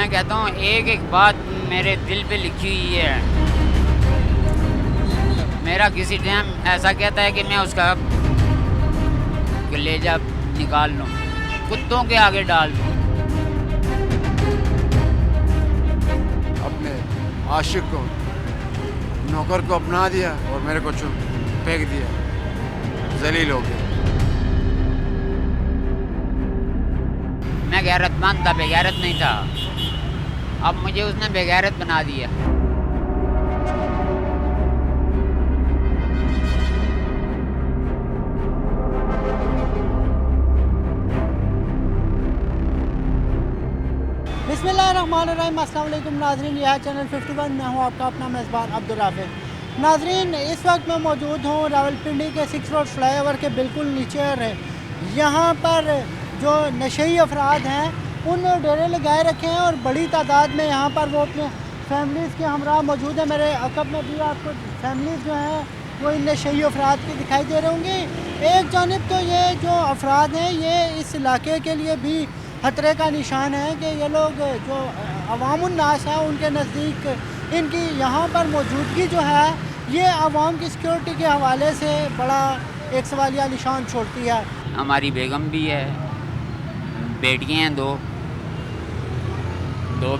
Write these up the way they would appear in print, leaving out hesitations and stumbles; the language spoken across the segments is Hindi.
मैं कहता हूँ एक एक बात मेरे दिल पे लिखी हुई है। मेरा किसी टाइम ऐसा कहता है कि मैं उसका कलेजा निकाल लूँ, कुत्तों के आगे डाल दूँ। अपने आशिक को, नौकर को अपना दिया और मेरे को फेंक दिया, जलील हो गया। मैं गैरतमंद था, बेगैरत नहीं था। अब मुझे उसने बेगैरत बना दिया। बिस्मिल्लाहिर्रहमानिर्रहीम। अस्सलाम वालेकुम नाज़रीन, यह है चैनल 51। मैं हूँ आपका अपना मेज़बान अब्दुल राफ़िक़। नाज़रीन, इस वक्त मैं मौजूद हूँ रावलपिंडी के 6 रोड फ्लाईओवर के बिल्कुल नीचे। यहाँ पर जो नशेई अफराद हैं उन डेरे लगाए रखे हैं और बड़ी तादाद में यहाँ पर वो अपने फैमिलीज़ के हमरा मौजूद है। मेरे अकब में भी आपको फैमिलीज़ जो हैं वो इन नशेई अफराद की दिखाई दे रहे होंगे। एक जानिब तो ये जो अफराद हैं ये इस इलाके के लिए भी खतरे का निशान है कि ये लोग जो अवामुन्नास है उनके नज़दीक इनकी यहाँ पर मौजूदगी जो है ये आवाम की सिक्योरिटी के हवाले से बड़ा एक सवालिया निशान छोड़ती है। हमारी बेगम भी है, बेटियाँ हैं, दो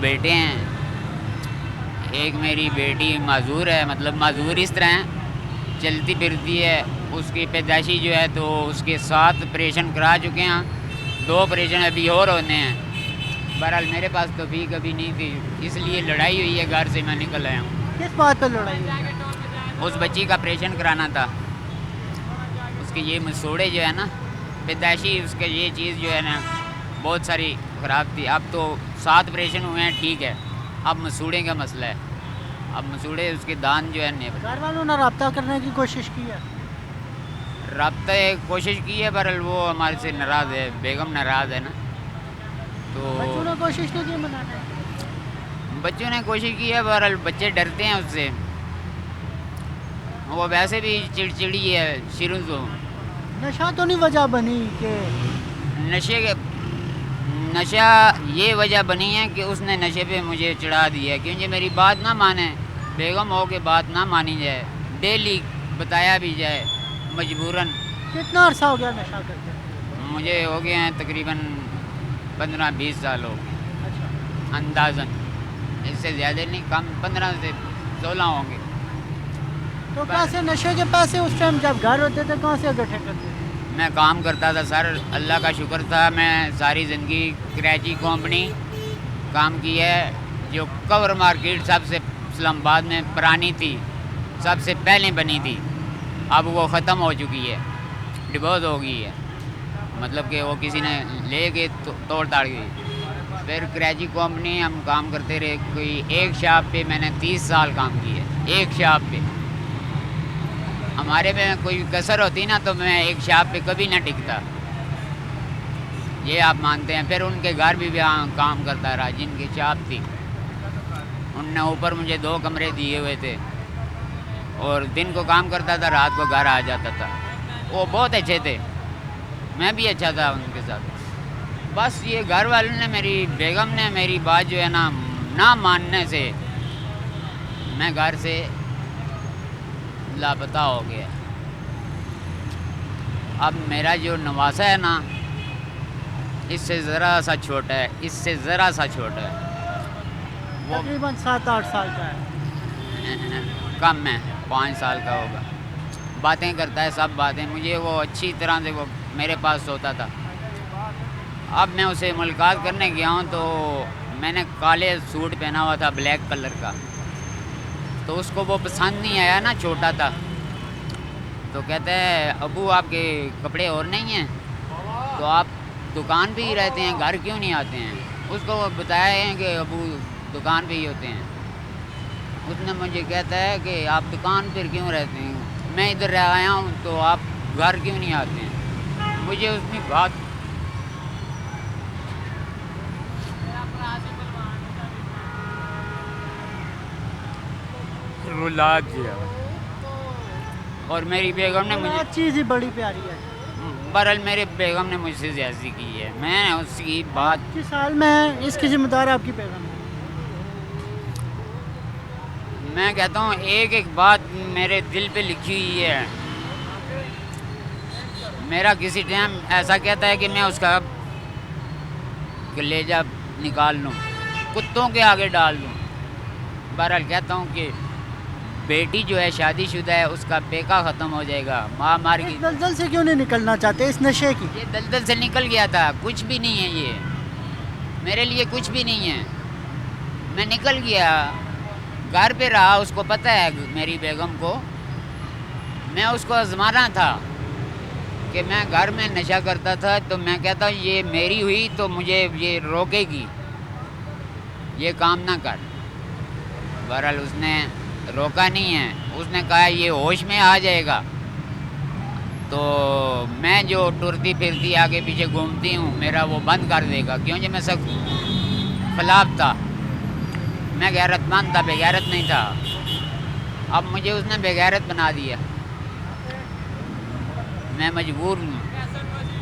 बेटे हैं। एक मेरी बेटी माजूर है, मतलब माजूर इस तरह है, चलती फिरती है। उसकी पैदाइशी जो है तो उसके 7 ऑपरेशन करा चुके हैं, 2 ऑपरेशन अभी और होने हैं। बहरहाल मेरे पास तो भी कभी नहीं थी, इसलिए लड़ाई हुई है, घर से मैं निकल आया हूँ। किस बात पर लड़ाई हुई है? उस बच्ची का ऑपरेशन कराना था। उसके ये मसूड़े जो है ना, पैदाइशी उसके ये चीज़ जो है ना बहुत सारी ख़राब थी। अब तो 7 ऑपरेशन हुए हैं, ठीक है। अब मसूड़े का मसला है। अब मसूड़े उसके दान जो है घर वालों ने रब्ता करने की कोशिश की है? रब्ता कोशिश की है, बहरहाल वो हमारे से नाराज़ है, बेगम नाराज़ है ना। तो बच्चों ने कोशिश नहीं की मनाने की? बच्चों ने कोशिश की है, बहरहाल बच्चे डरते हैं उससे। वो वैसे भी चिड़चिड़ी है शुरू से। नशा तो नहीं वजह बनी कि नशा ये वजह बनी है कि उसने नशे पे मुझे चढ़ा दिया है, क्योंकि मेरी बात ना माने, बेगम हो के बात ना मानी जाए, डेली बताया भी जाए मजबूरन। कितना अरसा हो गया नशा करके? मुझे हो गए हैं तकरीबन 15-20 साल हो गए अच्छा। अंदाज़न, इससे ज़्यादा नहीं, कम 15 से 16 होंगे। तो कैसे नशे के पैसे उस टाइम जब घर होते थे कहाँ से इकट्ठे करते थे? मैं काम करता था सर, अल्लाह का शुक्र था। मैं सारी ज़िंदगी कराची कंपनी काम की है, जो कवर मार्केट सबसे इस्लामाबाद में पुरानी थी, सबसे पहले बनी थी। अब वो ख़त्म हो चुकी है, डिवोर्स हो गई है, मतलब कि वो किसी ने ले के तोड़ ताड़ गई। फिर कराची कंपनी हम काम करते रहे। कोई एक शॉप पे मैंने 30 साल काम किया है, एक शॉप पे। हमारे में कोई कसर होती ना तो मैं एक शॉप पे कभी ना टिकता, ये आप मानते हैं। फिर उनके घर भी काम करता रहा, जिनकी शॉप थी उनने ऊपर मुझे 2 कमरे दिए हुए थे और दिन को काम करता था, रात को घर आ जाता था। वो बहुत अच्छे थे, मैं भी अच्छा था उनके साथ। बस ये घर वालों ने, मेरी बेगम ने मेरी बात जो है ना मानने से मैं घर से लापता हो गया। अब मेरा जो नवासा है ना, इससे ज़रा सा छोटा है, इससे ज़रा सा छोटा है, वो तकरीबन 7-8 साल का है। कम है, 5 साल का होगा। बातें करता है, सब बातें, मुझे वो अच्छी तरह से वो मेरे पास सोता था। अब मैं उसे मुलाकात करने गया हूँ तो मैंने काले सूट पहना हुआ था, ब्लैक कलर का, तो उसको वो पसंद नहीं आया ना, छोटा था। तो कहता है अबू आपके कपड़े और नहीं हैं, तो आप दुकान पे ही रहते हैं, घर क्यों नहीं आते हैं? उसको बताया है कि अबू दुकान पे ही होते हैं। उसने मुझे कहता है कि आप दुकान पर क्यों रहते हैं, मैं इधर आया हूँ तो आप घर क्यों नहीं आते हैं? मुझे उसकी बात रुला दिया। और मेरी बेगम ने मुझे, चीज़ ही बड़ी प्यारी है। बहरहाल मेरे बेगम ने मुझसे ज्यादती की है, मैं उसकी बात। किस साल में इसकी जिम्मेदार आपकी बेगम है? मैं कहता हूँ एक एक बात मेरे दिल पे लिखी हुई है। मेरा किसी टाइम ऐसा कहता है कि मैं उसका कलेजा निकाल लूँ, कुत्तों के आगे डाल दूँ। बहरहाल कहता हूँ कि बेटी जो है शादीशुदा है, उसका पेका ख़त्म हो जाएगा। माँ मार इस की दलदल से क्यों नहीं निकलना चाहते, इस नशे की? ये दलदल से निकल गया था, कुछ भी नहीं है ये मेरे लिए, कुछ भी नहीं है। मैं निकल गया, घर पे रहा, उसको पता है मेरी बेगम को। मैं उसको आजमाना था कि मैं घर में नशा करता था, तो मैं कहता हूँ ये मेरी हुई तो मुझे ये रोकेगी, ये काम ना कर। बहरहाल उसने रोका नहीं है, उसने कहा ये होश में आ जाएगा। तो मैं जो टुरती फिरती आगे पीछे घूमती हूँ, मेरा वो बंद कर देगा, क्योंकि मैं सब खिलाफ था। मैं गैरतमंद था, बेगैरत नहीं था। अब मुझे उसने बेगैरत बना दिया, मैं मजबूर हूँ।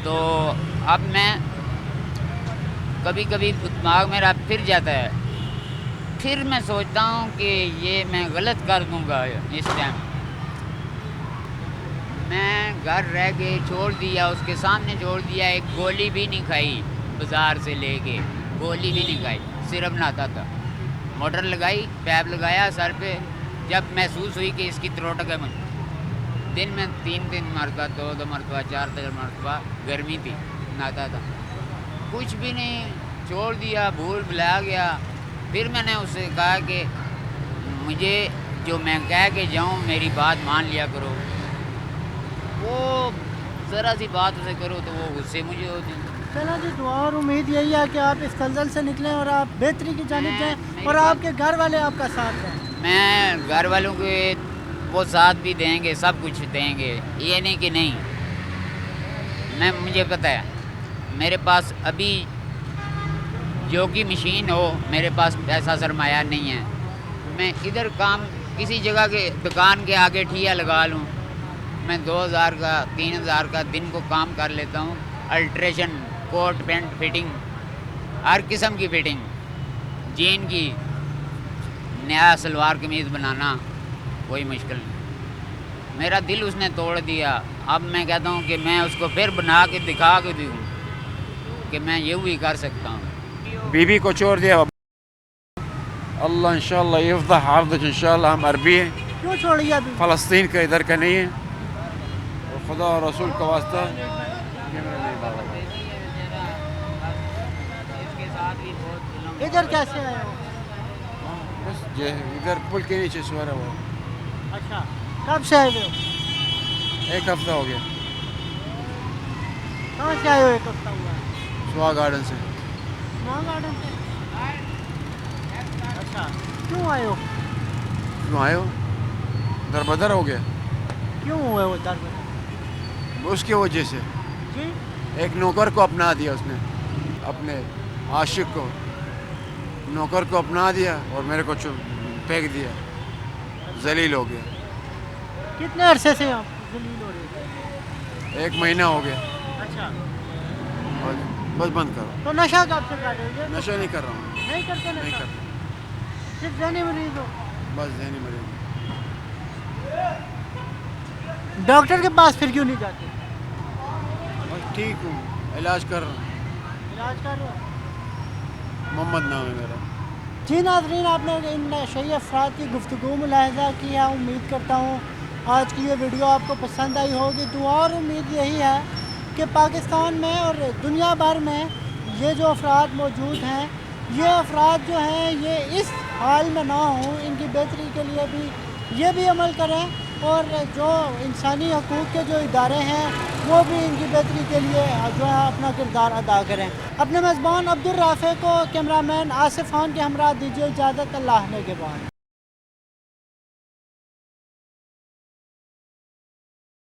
तो अब मैं कभी कभी दिमाग मेरा फिर जाता है, फिर मैं सोचता हूँ कि ये मैं गलत कर दूँगा। इस टाइम मैं घर रह के छोड़ दिया, उसके सामने छोड़ दिया। एक गोली भी नहीं खाई, बाज़ार से लेके गोली भी नहीं खाई, सिर्फ नहाता था। मोटर लगाई, पैप लगाया सर पे, जब महसूस हुई कि इसकी त्रोटक है मुझे। दिन में 3 मरतबा, 2 मरतबा, 4 मरतबा गर्मी थी, नहाता था। कुछ भी नहीं, छोड़ दिया, भूल भुला गया। फिर मैंने उससे कहा कि मुझे जो मैं कह के जाऊँ, मेरी बात मान लिया करो। वो ज़रा सी बात उसे करो तो वो उससे मुझे चलो जी, दुआ और उम्मीद यही है कि आप इस दलदल से निकलें और आप बेहतरी की जानिब जाएं मेरी और बात- आपके घर वाले आपका साथ दें। मैं घर वालों के वो साथ भी देंगे, सब कुछ देंगे, ये नहीं कि नहीं। मुझे पता है, मेरे पास अभी जो कि मशीन हो, मेरे पास ऐसा सरमाया नहीं है। मैं इधर काम किसी जगह के दुकान के आगे ठिया लगा लूँ, मैं 2000 का 3000 का दिन को काम कर लेता हूँ। अल्ट्रेशन, कोट पैंट फिटिंग, हर किस्म की फिटिंग, जीन की, नया सलवार कमीज़ बनाना कोई मुश्किल नहीं। मेरा दिल उसने तोड़ दिया। अब मैं कहता हूँ कि मैं उसको फिर बना के दिखा के दूँ कि मैं ये भी कर सकता हूँ। बीबी को छोड़ दिया। अल्लाह इंशाल्लाह यफ़्ज़ह आर्दक, इंशाल्लाह हम अरबी हैं, क्यों छोड़ी अभी? फ़लस्तीन का इधर का नहीं है। और खुदा और रसूल का वास्ता ये मेरा नहीं बाबा। इधर कैसे आए हो? बस ये इधर पुल के नीचे सो रहा वो। अच्छा, कब से आए हो? 1 हफ्ता हो गया। कहाँ से आए हो? 1 हफ्ता हुआ है। सुहा गार्डन से। स्नो गार्डन से? अच्छा, क्यों आए हो? क्यों आए हो? दरबदर हो गया क्यों हुए वो दर्द? उसकी वजह से। जी, एक नौकर को अपना दिया उसने, अपने आशिक को, नौकर को अपना दिया और मेरे को फेंक दिया, जलील हो गया। कितने अरसे से आप जलील हो रहे थे? 1 महीना हो गया। अच्छा, और बस बंद करो। तो नशा कब से कर रहे हो? ये नशा नहीं कर रहा हूँ, नहीं करते नहीं नशा? करता, सिर्फ जहनी मरीज हो? बस जहनी मरीज। डॉक्टर के पास फिर क्यों नहीं जाते? बस ठीक हूँ, इलाज कर रहा हूँ। इलाज कर रहे हो? मोहम्मद नाम है मेरा। जी नाज़रीन, आपने इन नशई अफराद की गुफ्तगू मुलाहिज़ा किया। उम्मीद करता हूँ आज की ये वीडियो आपको पसंद आई होगी। दुआ और उम्मीद यही है कि पाकिस्तान में और दुनिया भर में ये जो अफराद मौजूद हैं, ये अफराद जो हैं ये इस हाल में ना हों, इनकी बेहतरी के लिए भी ये भी अमल करें और जो इंसानी हकूक़ के जो इदारे हैं वो भी इनकी बेहतरी के लिए जो है अपना किरदार अदा करें। अपने मेज़बान अब्दुल राफ़े को कैमरामैन आसिफ खान के हमरा दीजिए इजाज़त। अल्लाह ने के बाद।